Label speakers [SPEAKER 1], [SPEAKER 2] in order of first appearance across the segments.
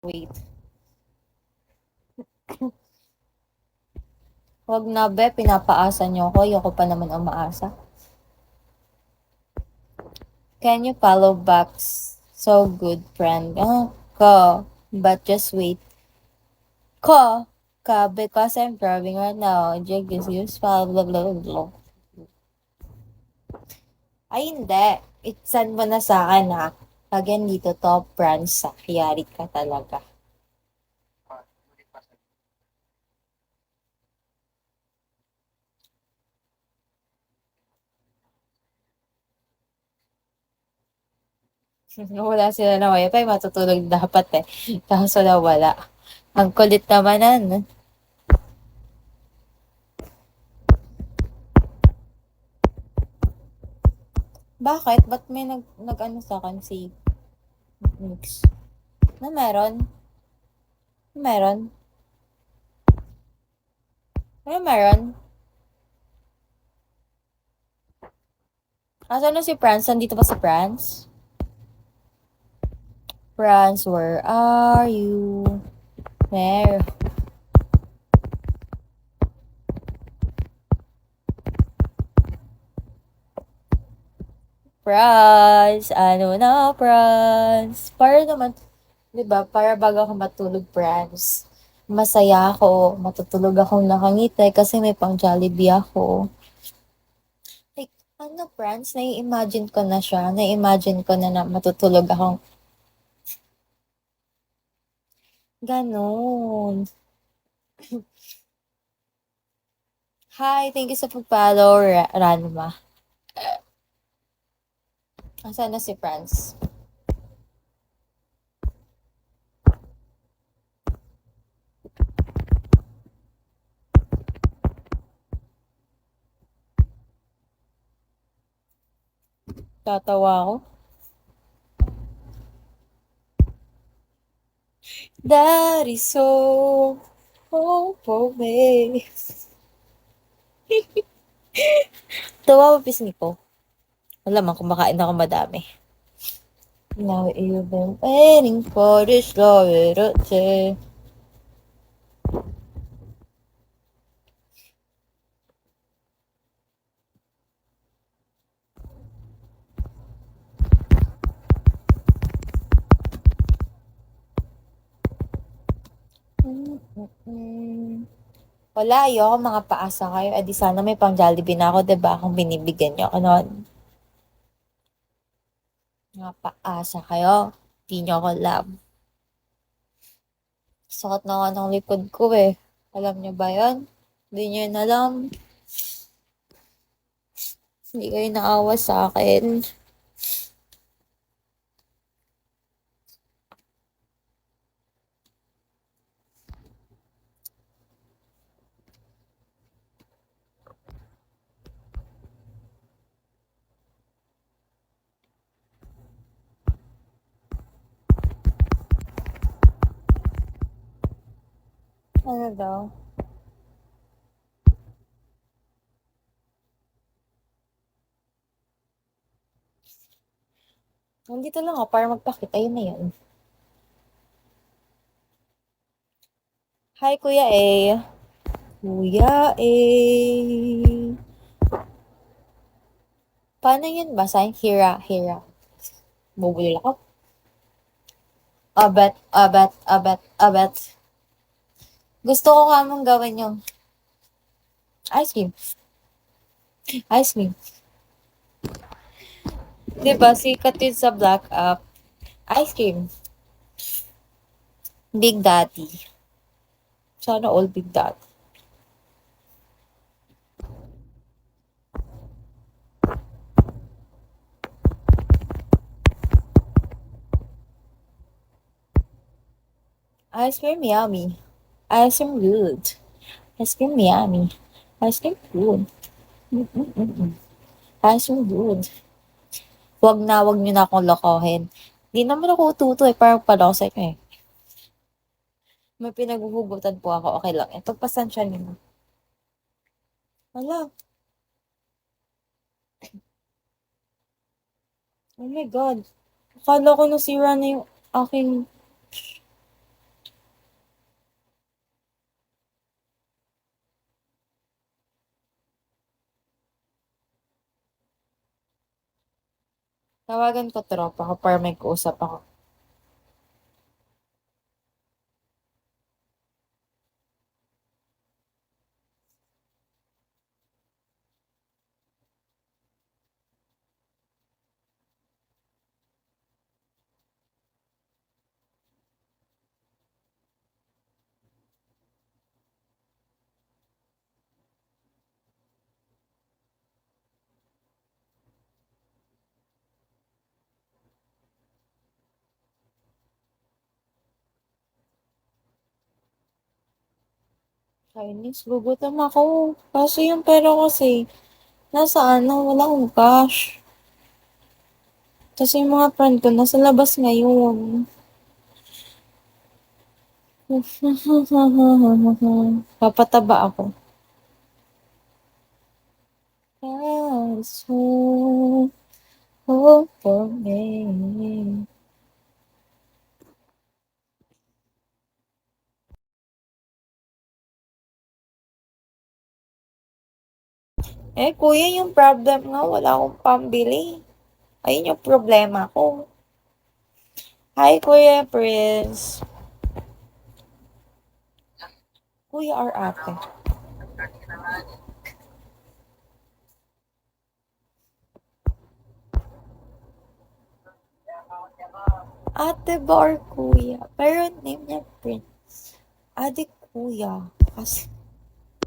[SPEAKER 1] Wait. Wag na be, pinapaasa niyo ako. Ayoko pa naman ang maasa. Can you follow back? So good, friend. Ko. But just wait. Because I'm driving right now. Jake is useful, blah, blah, blah, blah. Ay, hindi. Send mo na sa akin, ha? Pag yan dito, top branch sa. Yari ka talaga. Wala sila na wifi, matutulog dapat eh. Kaso na wala. Ang kulit naman ano. Bakit? Ba't may nag-ano sa akin si Mix? Na meron? Meron? Ano meron? Asan na si France? Nandito ba si France? France, where are you? There. France, ano na, France? Para naman, di ba, para bago ako matulog, France. Masaya ako, matutulog akong nakangiti kasi may pang Jollibee ako. Like, ano, France, nai-imagine ko na siya. Nai-imagine ko na matutulog akong ganon. Hi, thank you sa pag-follow, Ranma. Asan na si France? Tatawa ako. That is so homophobic. Tawa mo pisngi ko. Alam mo, kumakain ako madami. Now you've been waiting for this loyalty. Wala, ayoko mga paasa kayo. Eh di sana may pang Jollibee na ako, diba? Kung binibigyan niyo ako noon. Mga paasa kayo. Di niyo ako love. Sakit na nga ng likod ko eh. Alam niyo ba yun? Hindi niyo yun alam. Hindi kayo naawa sa akin. Ano daw? Nandito lang ako para magpakita. Yun na yun. Hi, Kuya A. Kuya A. Paano yun ba? Sign Hira, Hira. Bubulil ako. Abet, abet, abet, abet. Gusto ko ka mong gawin yung ice cream. Ice cream. Diba, sikat yun sa Black Up. Ice cream. Big Daddy. Sana all Big Daddy. Ice cream yummy. Ice cream good. Ice cream yummy. Ice cream good. Mm-mm-mm. Ice cream good. Wag niyo na akong lokohin. Di naman ako ututo eh. Parang pala ako sa inyo eh. May pinaghuhugutan po ako. Okay lang. Ito, pasensya niyo. Wala. Oh my God. Akala ko nasira na yung aking Tawagan ko tropa ko para may kausap ako. Kainis, gugutom ako. Kaso yung pera kasi, nasa ano, wala akong cash. Kasi yung mga friend ko nasa labas ngayon. Papataba ako. Yes, hope for me. Eh, kuya, yung problem nga, wala akong pambili. Ayun yung problema ko. Hi, Kuya Prince. Kuya or ate? Ate ba or kuya? Pero name niya Prince. Ate kuya. Kasi,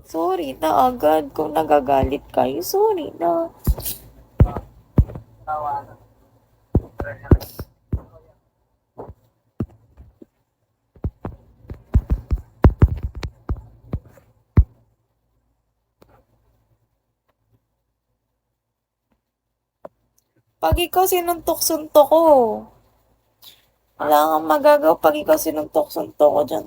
[SPEAKER 1] sorry na agad kung nagagalit kayo. Sorry na. Pag ikaw sinuntok-suntok ko. Wala kang magagawa pag ikaw sinuntok-suntok ko dyan.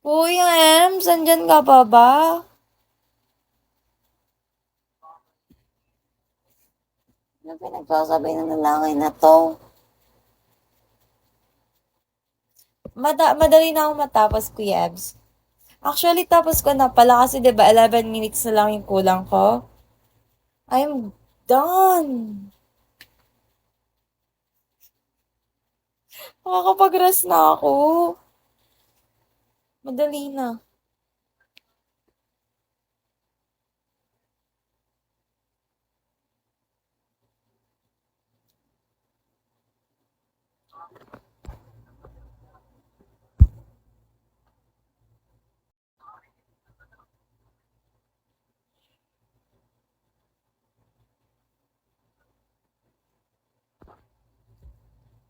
[SPEAKER 1] Kuya Ems, andyan ka pa ba? Ano pinagsasabi ng lalaki na to? Madali na ako matapos, Kuya Ems. Actually, tapos ko na pala kasi 'di ba 11 minutes na lang yung kulang ko. I'm done. Makakapag-rest na ako. Madali na.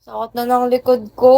[SPEAKER 1] Sakit na ng likod ko.